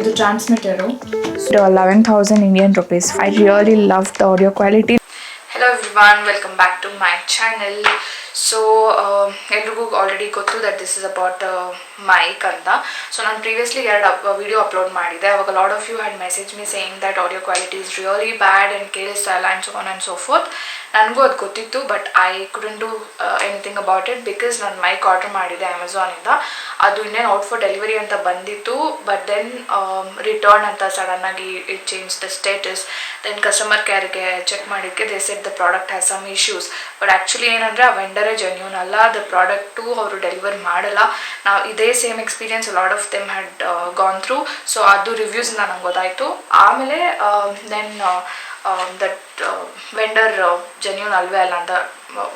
ಇದು ಟ್ರಾನ್ಸ್ಮಿಟರು. So 11,000 Indian rupees. I really love the audio quality. Hello everyone, welcome back to my channel. So ಎಲ್ರಿಗೂ already ಗೊತ್ತು that this is about mic ಅಂತ. So ನಾನು previously video upload ಮಾಡಿದ್ದೆ. ಅವಾಗ lot of you had message me saying that audio quality is really bad and ಕೇಳಿಸ್ತಾ ಇಲ್ಲ and so on and so forth. ನನಗೂ ಅದು ಗೊತ್ತಿತ್ತು, but I couldn't do anything about it because ನಾನು mic order ಮಾಡಿದ್ದೆ ಅಮೆಝಾನಿಂದ. ಅದು ಇನ್ನೇನು ಔಟ್ ಫಾರ್ ಡೆಲಿವರಿ ಅಂತ ಬಂದಿತ್ತು, ಬಟ್ ದೆನ್ ರಿಟರ್ನ್ ಅಂತ ಸಡನ್ನಾಗಿ it change the status. Then customer ಕೇರ್ಗೆ ಚೆಕ್ ಮಾಡಿದ್ದಕ್ಕೆ they said the product has some issues. But actually ಏನಂದರೆ ಆ ವೆಂಡರೇ ಜೆನ್ಯೂನ್ ಅಲ್ಲ, ದ ಪ್ರಾಡಕ್ಟು ಅವರು ಡೆಲಿವರ್ ಮಾಡಲ್ಲ. ನಾವು ಇದೇ same experience lot of them had gone through. So ಅದು ರಿವ್ಯೂಸಿಂದ ನಂಗೆ ಗೊತ್ತಾಯಿತು. ಆಮೇಲೆ then that vendor genuine alve alla anta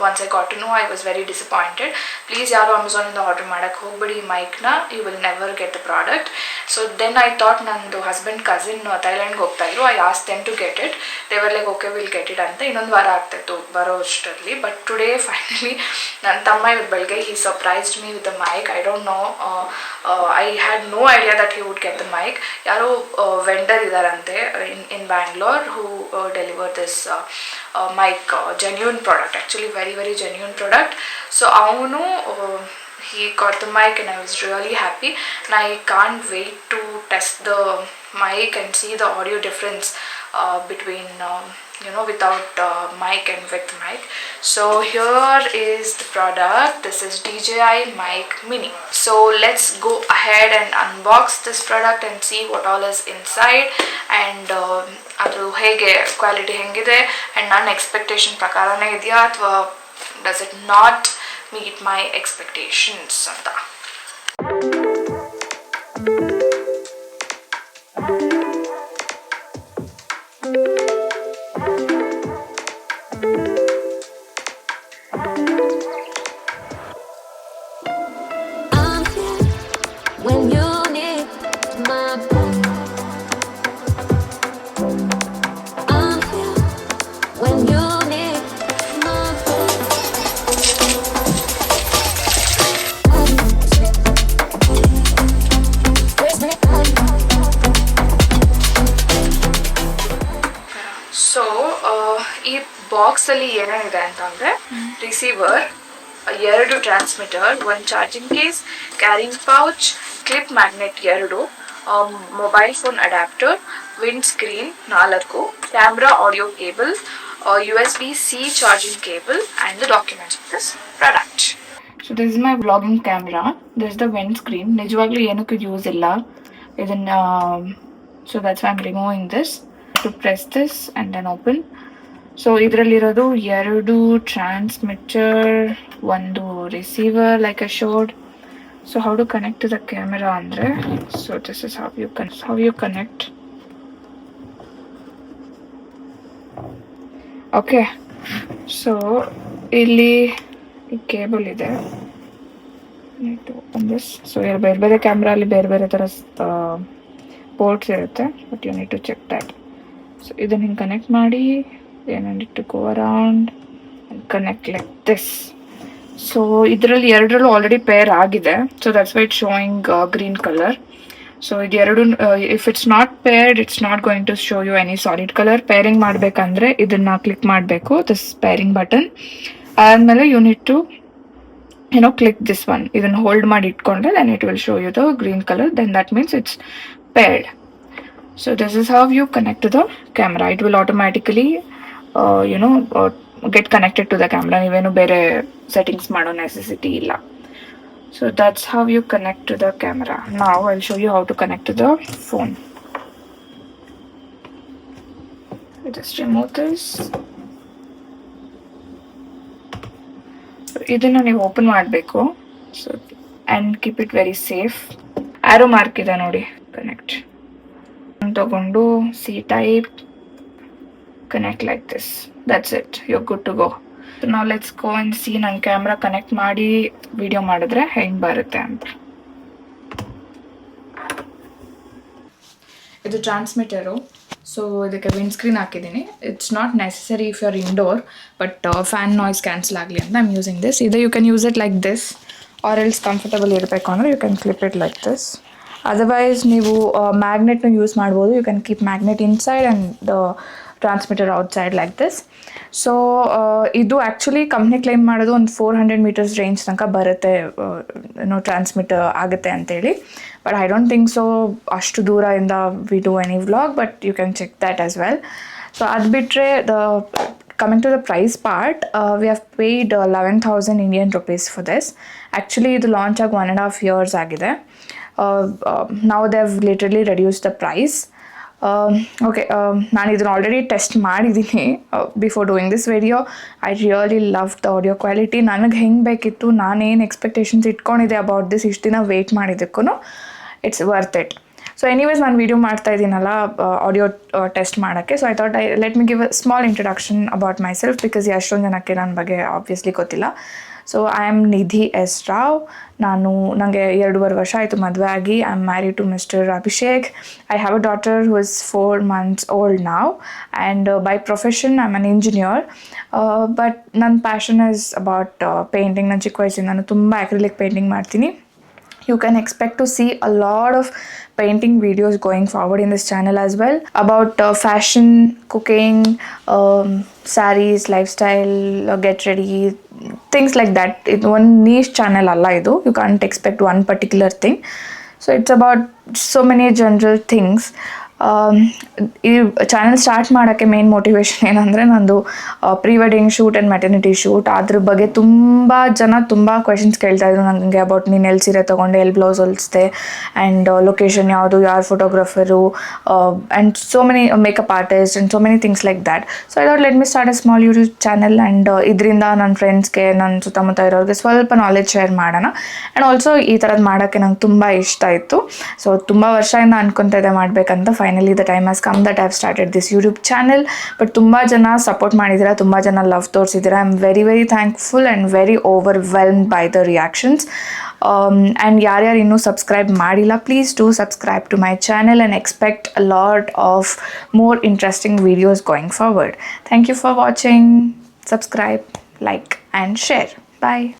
once I got to know, I was very disappointed. Please yaru Amazon inda order madak hogbedi mic na, you will never get the product. So then I thought nandu husband cousin Thailand ge hogta idru, I asked them to get it. They were like okay, we'll get it anta. Innondu vara agtittu baro ashtarli, but today finally nan tamma ivad belge he surprised me with the mic. I don't know, I had no idea that he would get the mic. Yaro vendor idarante in Bangalore who deliver this mic, genuine product, actually very very genuine product. So avunu he got the mic and I was really happy, and I can't wait to test the mic and see the audio difference between without mic and with mic. So here is the product. This is DJI Mic Mini. So let's go ahead and unbox this product and see what all is inside, and ಅದು ಹೇಗೆ quality ಹೆಂಗಿದೆ and ನನ್ನ expectation ಪ್ರಕಾರನೇ ಇದೆಯಾ ಅಥವಾ does it not meet my expectations ಅಂತ. ಈ ಬಾಕ್ಸಲ್ಲಿ ಏನೇನಿದೆ ಅಂತಂದರೆ receiver, 2 transmitter, 1 charging case, carrying pouch, clip magnet 2, mobile phone adapter, windscreen 4, camera audio cable, USB-C charging cable and the documents of this product. So this is my vlogging camera. This the windscreen. ನಿಜವಾಗ್ಲೂ ಏನಕ್ಕೂ use ಇಲ್ಲ ಇದನ್ನು. So that's why I am removing this to press this and then open. So ಇದರಲ್ಲಿರೋದು 2 transmitter, 1 receiver like a showed. So how to connect to the camera ಅಂದರೆ, so this is how you connect. Okay, so ಇಲ್ಲಿ ಈ cable ಇದೆ. Open this. So ಬೇರೆ ಬೇರೆ camera ಅಲ್ಲಿ ಬೇರೆ ಬೇರೆ ಥರ ಪೋರ್ಟ್ಸ್ ಇರುತ್ತೆ, but you need to check that. So ಇದನ್ನು ಹಿಂಗೆ ಕನೆಕ್ಟ್ ಮಾಡಿ, then I need to go around and connect like this. So ಇದರಲ್ಲಿ 2 ಆಲ್ರೆಡಿ ಪೇರ್ ಆಗಿದೆ, so that's why it showing green colour. So ಇದು 2 if it's not paired it's not going to show you any solid colour. Pairing ಮಾಡಬೇಕಂದ್ರೆ ಇದನ್ನ click ಮಾಡಬೇಕು, this pairing button. ಆದಮೇಲೆ you need to click this one. ಇದನ್ನು hold ಮಾಡಿ ಇಟ್ಕೊಂಡ್ರೆ then it will show you the green colour, then that means it's paired. So this is how you connect to the camera. It will automatically get connected to the camera. ನೀವೇನು ಬೇರೆ settings ಮಾಡೋ necessity ಇಲ್ಲ. So that's how you connect to the camera. Now I'll show you how to connect to the phone. Just remove this. ಇದನ್ನು ನೀವು open ಮಾಡಬೇಕು. So and keep it very safe. Arrow mark ಇದೆ ನೋಡಿ, connect ತಗೊಂಡು C type, connect like this. That's it, you're good to go. So now let's go and see ನನ್ನ camera connect ಮಾಡಿ video ಮಾಡಿದ್ರೆ ಹೆಂಗೆ ಬರುತ್ತೆ ಅಂತ. ಇದು ಟ್ರಾನ್ಸ್ಮಿಟರು. ಸೊ ಇದಕ್ಕೆ ವಿಂಡ್ ಸ್ಕ್ರೀನ್ ಹಾಕಿದ್ದೀನಿ. It's not necessary if you are indoor, but fan noise cancel ಆಗಲಿ ಅಂತ ಐ ಆಮ್ ಯೂಸಿಂಗ್ ದಿಸ್. ಇದು you can use it like this, or else comfortable ಇರಬೇಕು ಅಂದರೆ you can clip it like this. Otherwise ನೀವು ಮ್ಯಾಗ್ನೆಟ್ನ use ಮಾಡ್ಬೋದು. You can keep magnet inside and the transmitter outside like this. So ಇದು actually company claim ಮಾಡೋದು ಒಂದು 400 metres range ತನಕ ಬರುತ್ತೆ, ಟ್ರಾನ್ಸ್ಮಿಟ್ ಆಗುತ್ತೆ ಅಂತೇಳಿ. But I don't think so ಅಷ್ಟು ದೂರದಿಂದ we do any vlog, but you can check that as well. So ಅದು ಬಿಟ್ಟರೆ coming to the price part, we have paid 11,000 Indian rupees for this. Actually, ಇದು launch ಆಗಿ 1.5 years ಆಗಿದೆ. Now they have literally reduced the price. Okay, ನಾನು ಇದನ್ನು already test ಮಾಡಿದ್ದೀನಿ before doing this video. I really love the audio quality. ನನಗೆ ಹೆಂಗೆ ಬೇಕಿತ್ತು, ನಾನೇನು ಎಕ್ಸ್ಪೆಕ್ಟೇಷನ್ಸ್ ಇಟ್ಕೊಂಡಿದ್ದೆ ಅಬೌಟ್ ದಿಸ್, ಇಷ್ಟು ದಿನ ವೆಯ್ಟ್ ಮಾಡಿದ್ದಕ್ಕೂ it's worth it. So anyways ನಾನು ವೀಡಿಯೋ ಮಾಡ್ತಾ ಇದ್ದೀನಲ್ಲ ಆಡಿಯೋ ಟೆಸ್ಟ್ ಮಾಡೋಕ್ಕೆ. So I thought let me give a small introduction about myself, because ಎಷ್ಟೊಂದು ಜನಕ್ಕೆ ನನ್ನ ಬಗ್ಗೆ ಆಬ್ವಿಯಸ್ಲಿ ಗೊತ್ತಿಲ್ಲ. So I am Nidhi S Rao. ನನಗೆ 2.5 ವರ್ಷ ಆಯಿತು ಮದುವೆ ಆಗಿ. I am married to mister Abhishek. I have a daughter who is 4 months old now, and by profession I am an engineer. But ನನ್ನ ಪ್ಯಾಷನ್ ಇಸ್ ಅಬೌಟ್ ಪೇಂಟಿಂಗ್. ನಾನು ಚಿಕ್ಕ ವಯಸ್ಸಿಂದ ನಾನು ತುಂಬ ಅಕ್ರಿಲಿಕ್ ಪೇಂಟಿಂಗ್ ಮಾಡ್ತೀನಿ. You can expect to see a lot of painting videos going forward in this channel as well, about fashion, cooking, sarees, lifestyle, get ready, things like that. It's one niche channel alla idu. You can't expect one particular thing. So it's about so many general things. ಈ channel start ಮಾಡೋಕ್ಕೆ main motivation ಏನಂದರೆ, ನಂದು pre wedding shoot and maternity shoot. ಅದ್ರ ಬಗ್ಗೆ ತುಂಬ ಜನ ತುಂಬ questions ಕೇಳ್ತಾಯಿದ್ರು ನನಗೆ ಅಬೌಟ್ ನೀನು ಎಲ್ಲಿ ಸೀರೆ ತೊಗೊಂಡೆ, ಎಲ್ಲಿ ಬ್ಲೌಸ್ ಹೊಲಿಸ್ದೆ, ಆ್ಯಂಡ್ ಲೊಕೇಶನ್ ಯಾವುದು, ಯಾರು photographer, and so many makeup artist and so many things like that. So I thought let me start A small YouTube channel, and ಇದರಿಂದ ನನ್ನ ಫ್ರೆಂಡ್ಸ್ಗೆ, ನನ್ನ ಸುತ್ತಮುತ್ತ ಇರೋರಿಗೆ ಸ್ವಲ್ಪ ನಾಲೆಜ್ ಶೇರ್ ಮಾಡೋಣ. ಆ್ಯಂಡ್ ಆಲ್ಸೋ ಈ ಥರದ್ದು ಮಾಡೋಕ್ಕೆ ನಂಗೆ ತುಂಬ ಇಷ್ಟ ಇತ್ತು. ಸೊ ತುಂಬ ವರ್ಷದಿಂದ ಅನ್ಕೊತಾ ಇದೆ ಮಾಡಬೇಕಂತ. Finally the time has come that I have started this YouTube channel. But ತುಂಬ ಜನ ಸಪೋರ್ಟ್ ಮಾಡಿದ್ದೀರಾ, ತುಂಬ ಜನ ಲವ್ ತೋರಿಸಿದ್ದೀರಾ. I am very very thankful and very overwhelmed by the reactions. And ಯಾರ್ಯಾರು ಇನ್ನೂ ಸಬ್ಸ್ಕ್ರೈಬ್ ಮಾಡಿಲ್ಲ, please do subscribe to my channel and expect a lot of more interesting videos going forward. Thank you for watching. Subscribe, like and share. Bye.